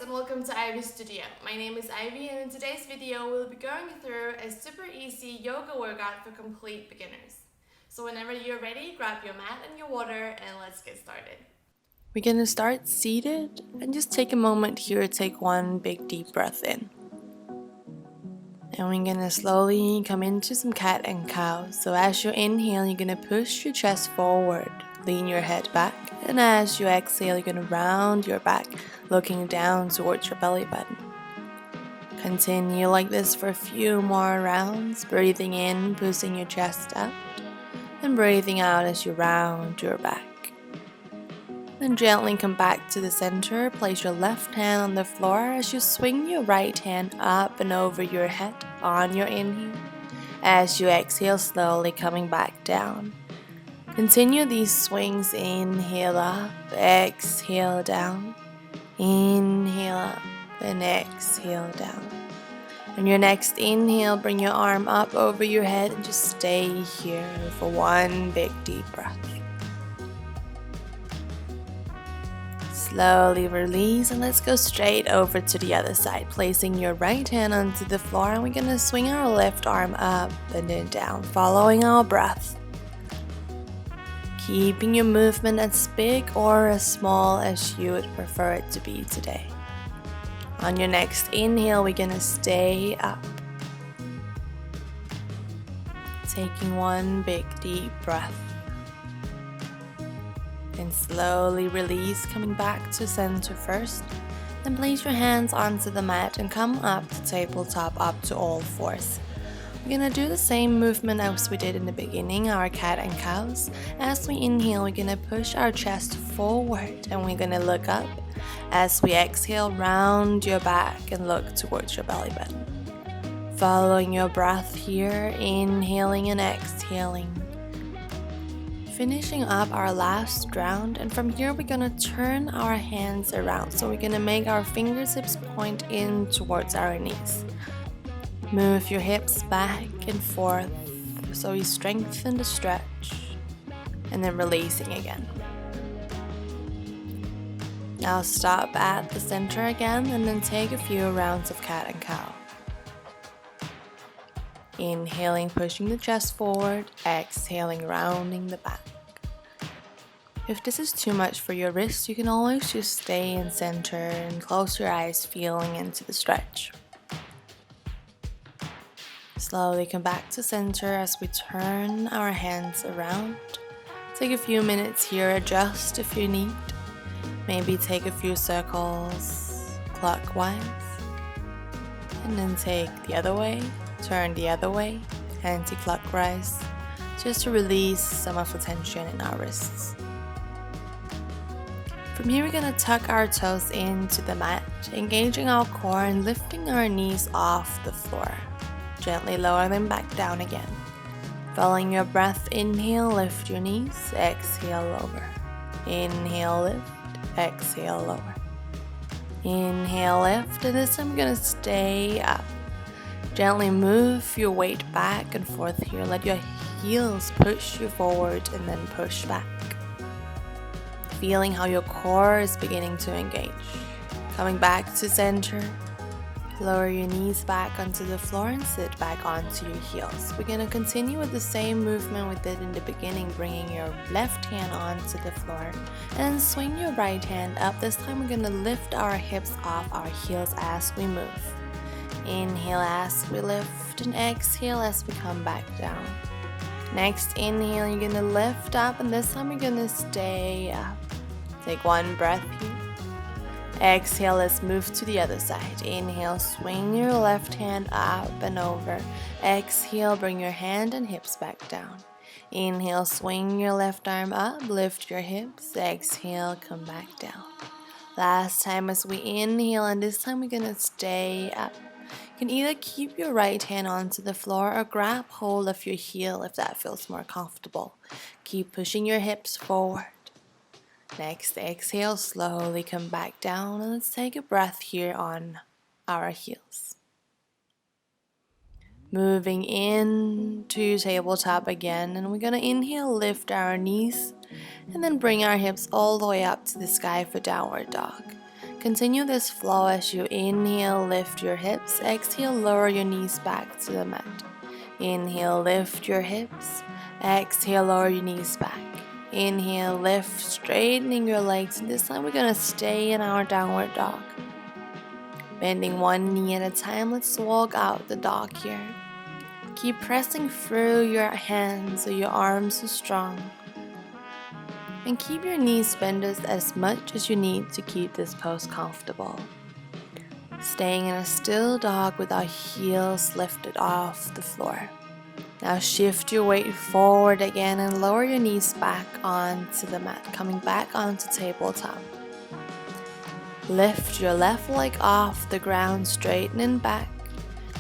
and welcome to Ivy Studio. My name is Ivy and in today's video we'll be going through a super easy yoga workout for complete beginners. So whenever you're ready, grab your mat and your water and let's get started. We're gonna start seated and just take a moment here to take one big deep breath in. And we're gonna slowly come into some cat and cow. So as you inhale, you're gonna push your chest forward, lean your head back, and as you exhale, you're gonna round your back, looking down towards your belly button. Continue like this for a few more rounds, breathing in, pushing your chest up, and breathing out as you round your back. Then gently come back to the center, place your left hand on the floor as you swing your right hand up and over your head on your inhale. As you exhale, slowly coming back down. Continue these swings, inhale up, exhale down, inhale up, and exhale down. On your next inhale, bring your arm up over your head and just stay here for one big deep breath. Slowly release and let's go straight over to the other side, placing your right hand onto the floor, and we're gonna swing our left arm up and then down, following our breath. Keeping your movement as big or as small as you would prefer it to be today. On your next inhale, we're gonna stay up. Taking one big deep breath. And slowly release, coming back to center first. Then place your hands onto the mat and come up to tabletop, up to all fours. We're gonna do the same movement as we did in the beginning, our cat and cows. As we inhale, we're gonna push our chest forward and we're gonna look up. As we exhale, round your back and look towards your belly button. Following your breath here, inhaling and exhaling. Finishing up our last round, and from here we're gonna turn our hands around. So we're gonna make our fingertips point in towards our knees. Move your hips back and forth so you strengthen the stretch, and then releasing again. Now stop at the center again and then take a few rounds of cat and cow. Inhaling, pushing the chest forward, exhaling, rounding the back. If this is too much for your wrists, you can always just stay in center and close your eyes, feeling into the stretch. Slowly come back to center as we turn our hands around. Take a few minutes here, adjust if you need. Maybe take a few circles clockwise. And then take the other way. Turn the other way, anti-clockwise, just to release some of the tension in our wrists. From here, we're going to tuck our toes into the mat, engaging our core and lifting our knees off the floor. Gently lower them back down again. Following your breath, inhale, lift your knees, exhale, lower. Inhale, lift, exhale, lower. Inhale, lift, and this time we're going to stay up. Gently move your weight back and forth here. Let your heels push you forward and then push back. Feeling how your core is beginning to engage. Coming back to center. Lower your knees back onto the floor and sit back onto your heels. We're going to continue with the same movement we did in the beginning, bringing your left hand onto the floor and swing your right hand up. This time we're going to lift our hips off our heels as we move. Inhale as we lift and exhale as we come back down. Next inhale, you're going to lift up, and this time you're going to stay up. Take one breath here. Exhale, let's move to the other side. Inhale, swing your left hand up and over. Exhale, bring your hand and hips back down. Inhale, swing your left arm up, lift your hips. Exhale, come back down. Last time as we inhale, and this time we're going to stay up. You can either keep your right hand onto the floor or grab hold of your heel if that feels more comfortable. Keep pushing your hips forward. Next, exhale, slowly come back down, and let's take a breath here on our heels. Moving into tabletop again, and we're going to inhale, lift our knees, and then bring our hips all the way up to the sky for downward dog. Continue this flow as you inhale, lift your hips. Exhale, lower your knees back to the mat. Inhale, lift your hips. Exhale, lower your knees back. Inhale, lift, straightening your legs. And this time we're going to stay in our downward dog. Bending one knee at a time, let's walk out the dog here. Keep pressing through your hands so your arms are strong. And keep your knees bent as much as you need to keep this pose comfortable. Staying in a still dog with our heels lifted off the floor. Now shift your weight forward again and lower your knees back onto the mat, coming back onto tabletop. Lift your left leg off the ground, straightening back.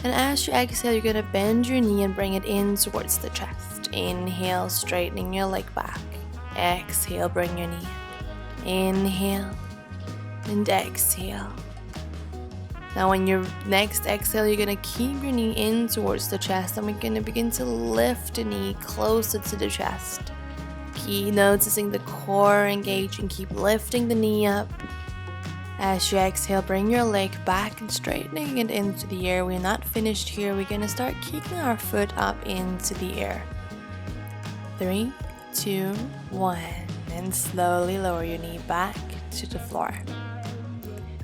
And as you exhale, you're going to bend your knee and bring it in towards the chest. Inhale, straightening your leg back. Exhale, bring your knee in. Inhale and exhale. Now on your next exhale, you're going to keep your knee in towards the chest and we're going to begin to lift the knee closer to the chest. Keep noticing the core engaging, keep lifting the knee up. As you exhale, bring your leg back and straightening it into the air. We're not finished here. We're going to start kicking our foot up into the air. 3, 2, 1. And slowly lower your knee back to the floor.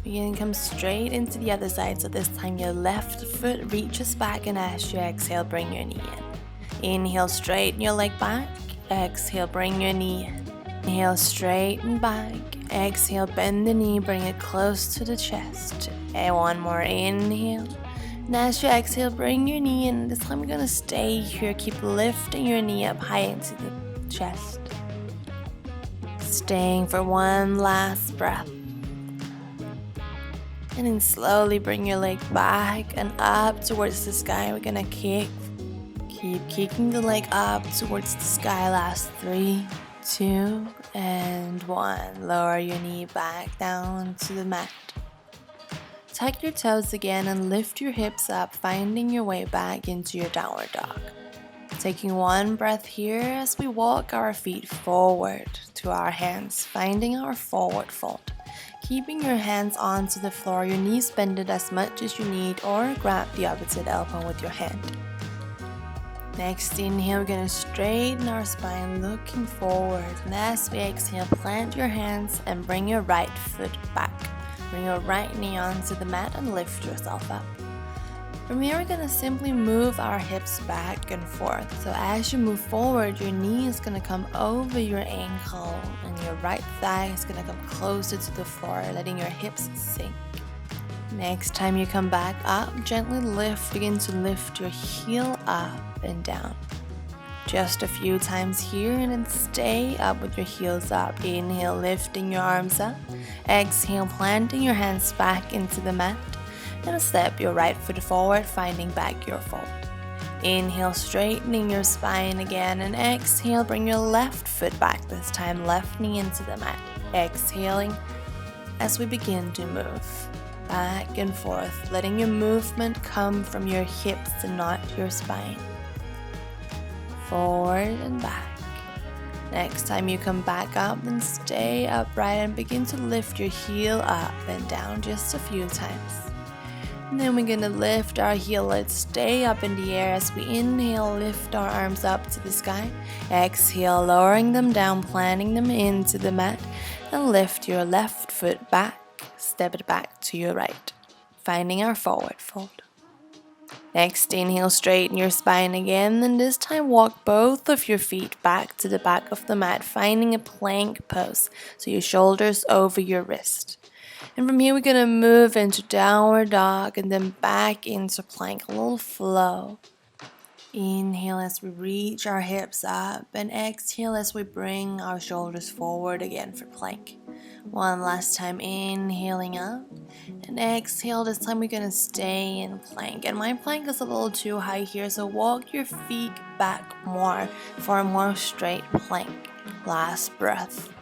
We're going to come straight into the other side. So this time your left foot reaches back, and as you exhale, bring your knee in. Inhale, straighten your leg back. Exhale, bring your knee in. Inhale, straighten back. Exhale, bend the knee, bring it close to the chest. And one more inhale. And as you exhale, bring your knee in. This time we're going to stay here. Keep lifting your knee up high into the chest. Staying for one last breath. And then slowly bring your leg back and up towards the sky. We're going to keep kicking the leg up towards the sky. Last 3, 2, and 1. Lower your knee back down to the mat. Tuck your toes again and lift your hips up, finding your way back into your downward dog. Taking one breath here as we walk our feet forward to our hands, finding our forward fold. Keeping your hands onto the floor, your knees bended as much as you need, or grab the opposite elbow with your hand. Next inhale, we're going to straighten our spine, looking forward. And as we exhale, plant your hands and bring your right foot back. Bring your right knee onto the mat and lift yourself up. From here, we're going to simply move our hips back and forth. So as you move forward, your knee is going to come over your ankle and your right thigh is going to come closer to the floor, letting your hips sink. Next time you come back up, gently begin to lift your heel up and down. Just a few times here, and then stay up with your heels up. Inhale, lifting your arms up. Exhale, planting your hands back into the mat. And step your right foot forward, finding back your fold. Inhale, straightening your spine again, and exhale, bring your left foot back, this time left knee into the mat. Exhaling as we begin to move back and forth, letting your movement come from your hips and not your spine. Forward and back. Next time you come back up, then stay upright and begin to lift your heel up and down just a few times. And then we're going to lift our heel. Let's stay up in the air as we inhale, lift our arms up to the sky. Exhale, lowering them down, planting them into the mat. And lift your left foot back, step it back to your right, finding our forward fold. Next, inhale, straighten your spine again, and this time walk both of your feet back to the back of the mat, finding a plank pose, so your shoulders over your wrist. And from here, we're going to move into downward dog and then back into plank, a little flow. Inhale as we reach our hips up, and exhale as we bring our shoulders forward again for plank. One last time, inhaling up, and exhale. This time we're going to stay in plank, and my plank is a little too high here, so walk your feet back more for a more straight plank. Last breath.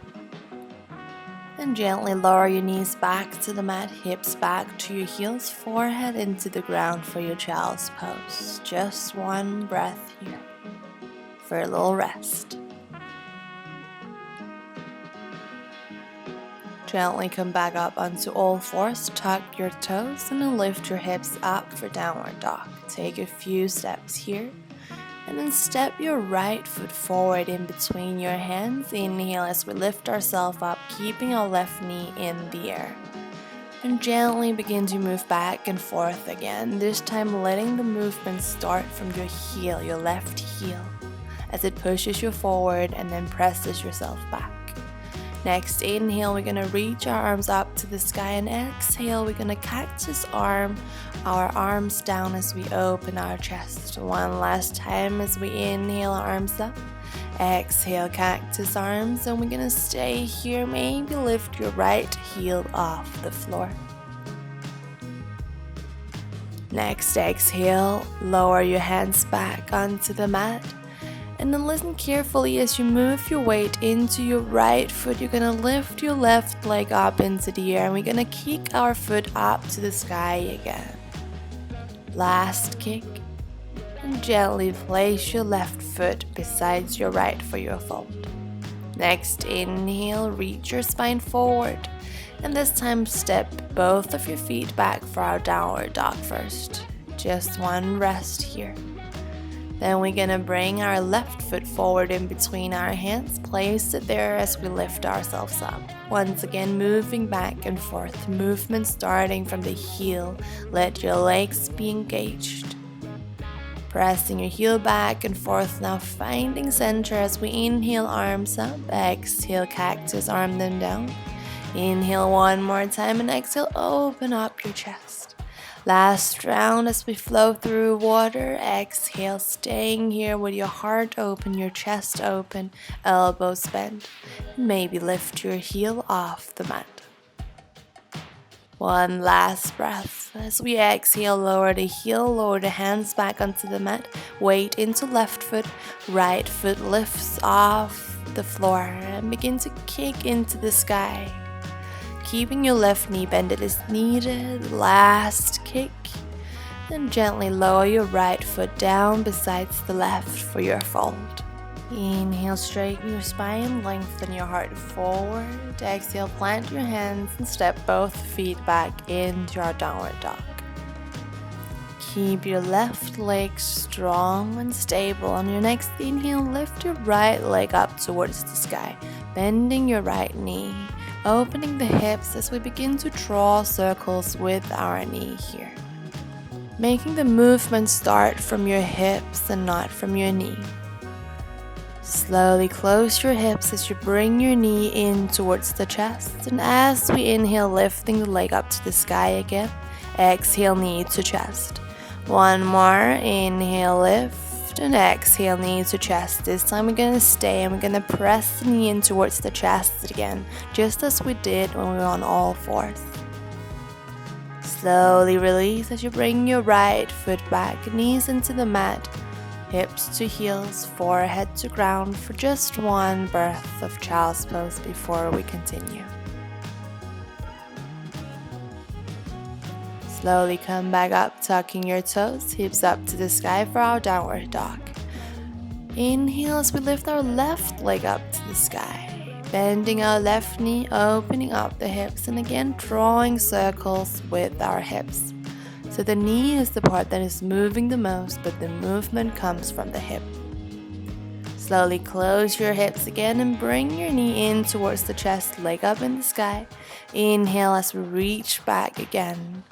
And gently lower your knees back to the mat, hips back to your heels, forehead into the ground for your child's pose. Just one breath here for a little rest. Gently come back up onto all fours, tuck your toes, and then lift your hips up for downward dog. Take a few steps here, and then step your right foot forward in between your hands. Inhale as we lift ourselves up, keeping our left knee in the air. And gently begin to move back and forth again, this time letting the movement start from your heel, your left heel, as it pushes you forward and then presses yourself back. Next, inhale, we're gonna reach our arms up to the sky, and exhale, we're gonna cactus arm our arms down as we open our chest. One last time as we inhale, our arms up. Exhale, cactus arms, and we're gonna stay here. Maybe lift your right heel off the floor. Next, exhale, lower your hands back onto the mat. And then listen carefully as you move your weight into your right foot. You're gonna lift your left leg up into the air, and we're gonna kick our foot up to the sky again. Last kick. And gently place your left foot beside your right for your fold. Next, inhale, reach your spine forward. And this time step both of your feet back for our downward dog first. Just one rest here. Then we're gonna bring our left foot forward in between our hands, place it there as we lift ourselves up. Once again, moving back and forth, movement starting from the heel. Let your legs be engaged. Pressing your heel back and forth, now finding center as we inhale, arms up, exhale, cactus, arm them down. Inhale one more time and exhale, open up your chest. Last round as we flow through water, exhale, staying here with your heart open, your chest open, elbows bent. Maybe lift your heel off the mat. One last breath. As we exhale, lower the heel, lower the hands back onto the mat. Weight into left foot, right foot lifts off the floor and begin to kick into the sky. Keeping your left knee bended is needed. Last kick. Then gently lower your right foot down besides the left for your fold. Inhale, straighten your spine, lengthen your heart forward. Exhale, plant your hands and step both feet back into our downward dog. Keep your left leg strong and stable. On your next inhale, lift your right leg up towards the sky, bending your right knee, opening the hips as we begin to draw circles with our knee here. Making the movement start from your hips and not from your knee. Slowly close your hips as you bring your knee in towards the chest, and as we inhale, lifting the leg up to the sky again. Exhale, knee to chest. One more, inhale, lift, and exhale, knee to chest. This time we're gonna stay and we're gonna press the knee in towards the chest again, just as we did when we were on all fours. Slowly release as you bring your right foot back, knees into the mat, hips to heels, forehead to ground for just one breath of child's pose before we continue. Slowly come back up, tucking your toes, hips up to the sky for our downward dog. Inhale as we lift our left leg up to the sky, bending our left knee, opening up the hips, and again drawing circles with our hips. So the knee is the part that is moving the most, but the movement comes from the hip. Slowly close your hips again and bring your knee in towards the chest, leg up in the sky. Inhale as we reach back again.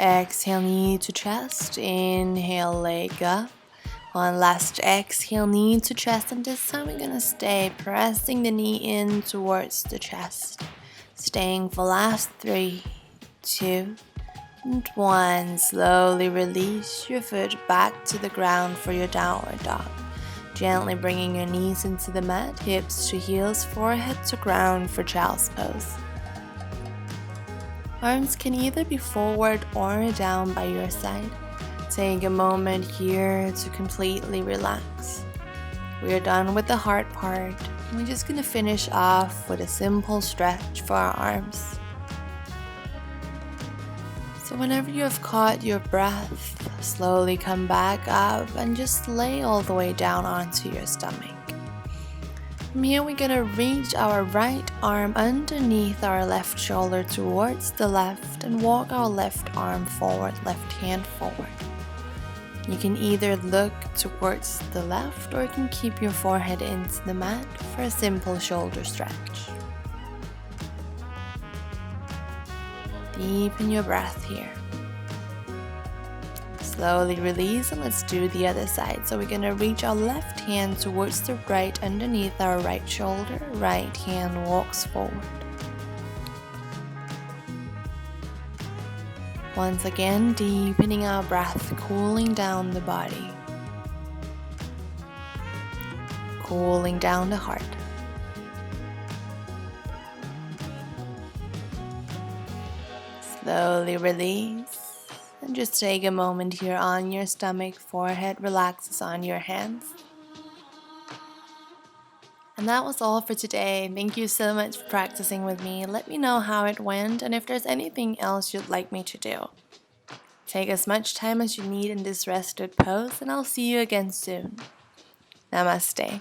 Exhale, knee to chest. Inhale, leg up. One last exhale, knee to chest, and this time we're gonna stay pressing the knee in towards the chest. Staying for last 3, 2, and 1. Slowly release your foot back to the ground for your downward dog. Gently bringing your knees into the mat, hips to heels, forehead to ground for child's pose. Arms can either be forward or down by your side. Take a moment here to completely relax. We are done with the hard part. We're just going to finish off with a simple stretch for our arms. So whenever you have caught your breath, slowly come back up and just lay all the way down onto your stomach. From here, we're gonna reach our right arm underneath our left shoulder towards the left and walk our left arm forward, left hand forward. You can either look towards the left or you can keep your forehead into the mat for a simple shoulder stretch. Deepen your breath here. Slowly release and let's do the other side. So we're going to reach our left hand towards the right underneath our right shoulder. Right hand walks forward. Once again, deepening our breath, cooling down the body. Cooling down the heart. Slowly release. And just take a moment here on your stomach, forehead relaxes on your hands. And that was all for today. Thank you so much for practicing with me. Let me know how it went and if there's anything else you'd like me to do. Take as much time as you need in this rested pose and I'll see you again soon. Namaste.